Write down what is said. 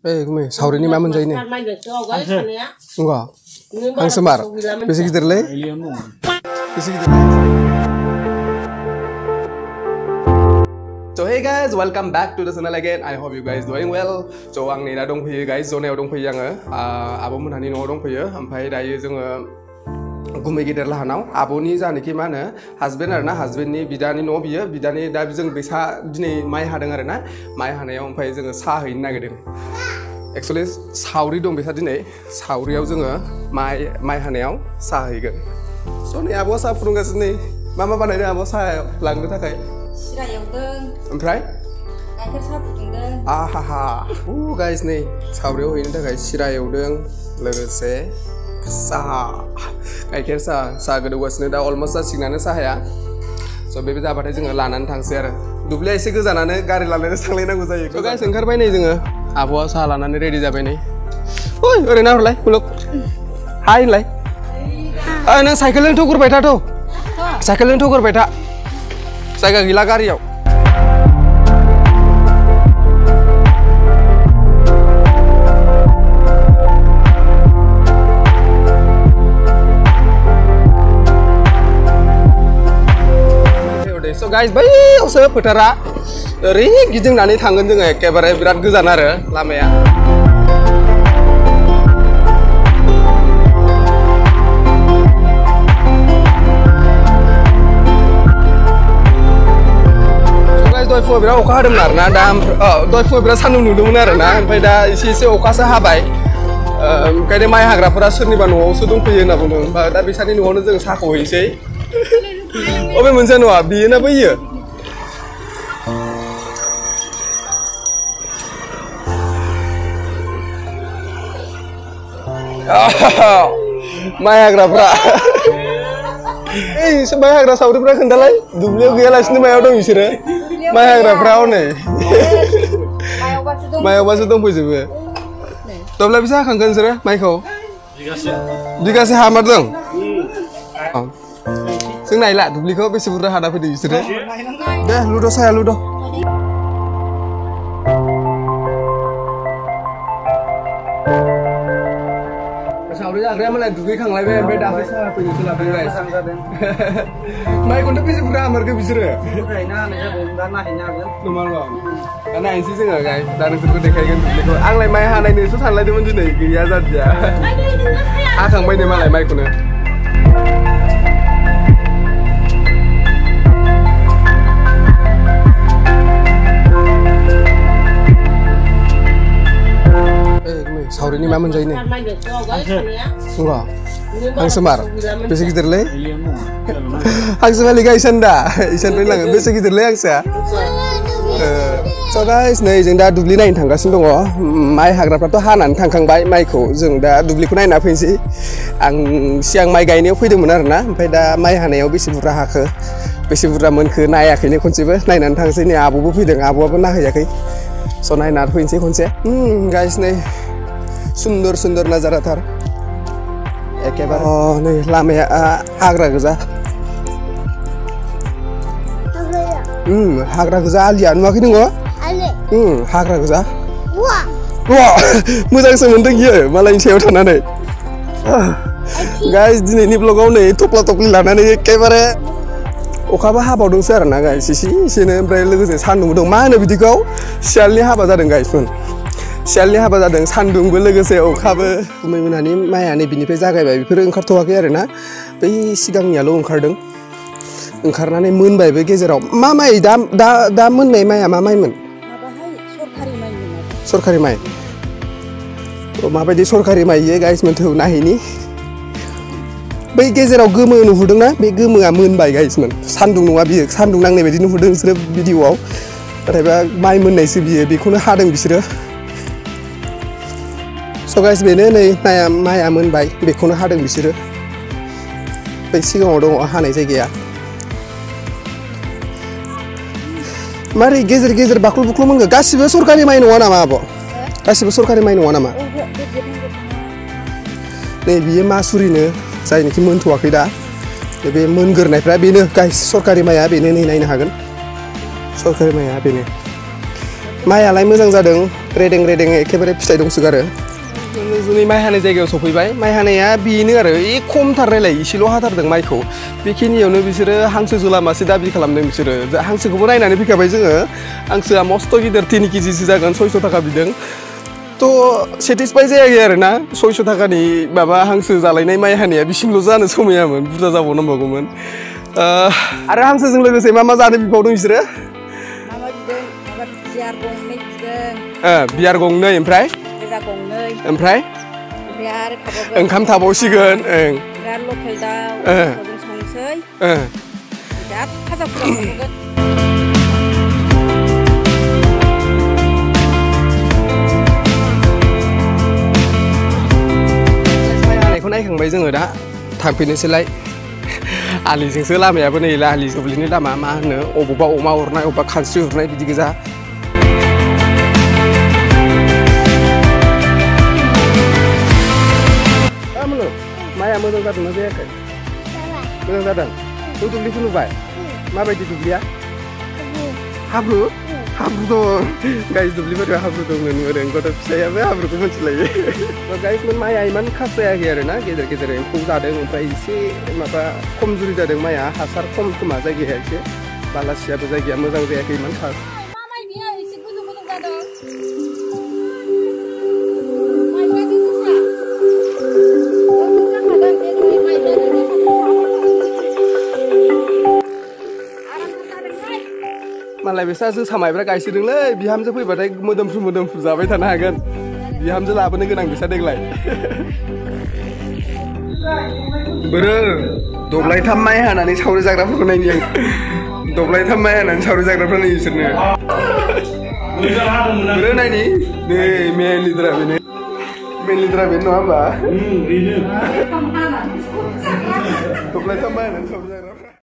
Eh, gue saurin ini mana menjadi ini? Enggak. Ang semar. Bisa kita le? Bisa kita. So hey guys, welcome back to the channel again. I hope you guys doing well. So ang ni dah dong punya guys, zone yang dong punya yang abo mun hani no dong punya. Ampai dah ye jeng gumai gider lah hanau. Abo ni jani ki mana? Husband arna, husband ni bidani no biya, bidani dah jeng bisa dini mai hadang arna, mai hana yang ampai jeng sah ini nagedin. Actually, sauri dong bisa dini, sauri yang jeng mai hana yang sah igen. So ni abo sah furungas ni, mama pandai ni abo sah langgar tak kaya. Sira yang deng. Ompray? Gaikar saha fudungdeng. Ahaha. Guys nih, sabriau ini tak guys sira yang deng, logose sah. Gaikar sah kedua sini dah almost signalnya sah ya. So baby dah pada jenga lanan thang share. Dublai isi kejanane gari lanan sanglai nanggu saya. So guys engkar bay nih jenga. Abu sah lanan ready jabai nih. Oi, orang nak lay, buluk. Hai lay. Nang cycle yang tukur beta tuh. Cycle yang tukur beta. Saya gila kari yau. So guys, bayi usah putera. Dari gijeng nani tanggen jeng ekebare birat gezan are lamanya. Doi fo bira oka hadam narna da doi fo bira sanung nudung narna ampai da isi oka sa habai kaide mai hagrafora soरनिबा न'आव सो दंफैयो होनना बुंदों दा बिसानि न'आवनो जों साखौ हैसै अबे मोनसे न'आ बियो ना बैयो mai hagrafora eh mai haग्रा सावरिफोरा खोन्थालाय दुब्लियाव गैयालासिनो मायाव दं बिसोरो mai hagrafora nih mayaवबासो दंफैजोबो दब्ला बेसे हाखांगोन नोंसोरो माइखौ बिगासे हामारदों जों नायला दुब्लिखौ बेसे बुरजा हाना फैदों बिसोरो दे लुद' साया लुद' सावरि जाग्राया मालाय दुगैखांलायबाय ओमफ्राय दाख्लै साहा फैनो सोलाबबाय माइखौथ' बेसे बुरजा हामारखो बिसोरो बुरजायैनो हानाय जादों दा नायहैनो हागोन नंगौ दा नायनोसै जोङो गाइस दा नोंसोरखौ देखायगोन दुब्लिखौ आंलाय माइ हानायनोसो सानलायदोंमोन दिनै गैया जादिया हाखांबायनो मालाय माइखौनो sauri ini mana menjadi ini? Enggak. Ang semar. Bisa kita le? Ang semar liga isan dah. Isan pun lang. Bisa kita le ang saya. So guys, nih jeng dah dubli naik tanggasin dong oh. Mai hagrafora tuh hanan tangkang mai ko. Jeng dah dubli ku naik apa sih? Ang siang mai gaini aku itu benar na. Sampai dah mai hanayau bisa burra hake. Bisa burra menke naik ini konsepnya. Naik nantang sini abu pideng abu apa nak ya kai. So naik nat sih konsep. Guys nih. सुंदर नजारा थार एकेबारे नै लामाया हाग्रा गोजा हाग्रा गोजा आलिया नुवाखै नोङो हाग्रा गोजा वा मोजांसो मोनदों इयो मालायनि सायाव थानानै गाइस दिनैनि ब्लगाव नै थप्ला थप्लि लानानै एकेबारे अखाबो हाबावदोंसो आरोना गाइस एसेनो ओमफ्राय लोगोसे सान्दुंबो दं मा होनो बिदिखौ सियालनि हाबा जादों गाइसमोन सियालनि हाबा जादों सान्दुंबो लोगोसे अखाबो गुमैमोनहानि माइआ नै बिनिफ्राय जागायबाय बेफोरो ओंखारथ'वाखै आरोना बै सिगांनियाल' ओंखारदों ओंखारनानै मोनबायबो गेजेराव मा माइ दा मोननाय माइआ मा माइमोन सरखारि माइ माबायदि सरखारि माइ इयो गाइस मोनथौ नायहैनि बै गेजेराव गोमो नुहुरदोंना बे गोमोआ मोनबाय गाइसमोन सान्दुं नङा बियो सान्दुं नांनाय बायदि नुहुरदों बिसोरो भिडिअआव नाथायबा माइ मोननायसो बियो बेखौनो हादों बिसोरो So guys बेनो नै माइआ मोनबाय बेखौनो हादों बिसोरो बै सिगाङाव दङ हानाय जायगाया मारै गेजेर बाख्ल' बुख्ल' मोनगो गासिबो सरखारि माइ नङा नामा आब' गासिबो सरखारि माइ नङा नामा नै बियो मासुरिनो जायनोखि मोनथ'वाखै दा बे मोनगोरनायफ्रा बेनो गाइस सरखारि माइआ बेनो नै नायनो हागोन सरखारि माइआ बेनो माइयालाय मोजां जादों रेदें रेदें एखेबारे फिथाइ दंसोगारो जोंनि माइ हानाय जायगायाव सफैबाय माइ हानाया बेनो आरो खमथारनायलाय एसेल' हाथारदों माइखौ बेखिनियावनो बिसोरो हांसो जोला मासे दाबि खालामदों बिसोरो हांसोखौबो नायनानै फैखाबाय जोङो हांसोआ मस्थ' गिदिर 3 केजिसो जागोन 600 थाखा बिदों थ' सेटिसफाइ जायाखै आरो ना 600 थाखानि माबा हांसो जालायनाय माइ हानाया बिसिमल' जानो समायामोन बुरजा जाबावनांबावगौमोन आरो हांसोजों लोगोसे मा मा जानो बिबावदों बिसोरो बियार गंनै ओमफ्राय ओंखाम थाबावसिगोन लकेल दाउ संसै बिराद फाजा फुजा नायखांबाय जोङो दा थांफिनोसैलाय आलिजोंसो लामायाबो नै आलि जोब्लिनि लामा मा होनो अबावबा अमा अरनाय अबावबा खानस्रि अरनाय बिदि गोजा माइया मोजां जादोंना जायाखै मोजां जादों नों दुब्लिखौ नुबाय माबायदि दुब्लिया हाब्रु हाब्रु दं गाइस दुब्लिफोराव हाब्रु दं नुदों गथ' फिसायाबो हाब्रुखौ मिथिलायो गाइस माइया इमान खास जायाखै आरो ना गेजेर गेजेर एम्फौ जादों ओमफ्राय एसे माबा खमजुरि जादों माइया हासार खम खोमा जायगाया एसे बालासियाबो जायगाया मोजां जायाखै इमान खास मालाय बिसा जोसा माइब्रा गायसोदोंलै बिहामजो फैबाथाय मोदोमफ्रु जाबाय थानो हागोन बिहामजो लाबोनो गोनां बिसा देग्लाय बोरो दब्लायथाम माइ हानानै सावरि जाग्राफोरखौ नायनि आं दब्लायथाम माइ हानानै सावरि जाग्राफोर नायो बिसोरनो बोरो नायनि नै मेन लिडारा बेनो नङा होमबा दब्लायथाम माइ हानानै सावरि जाग्रा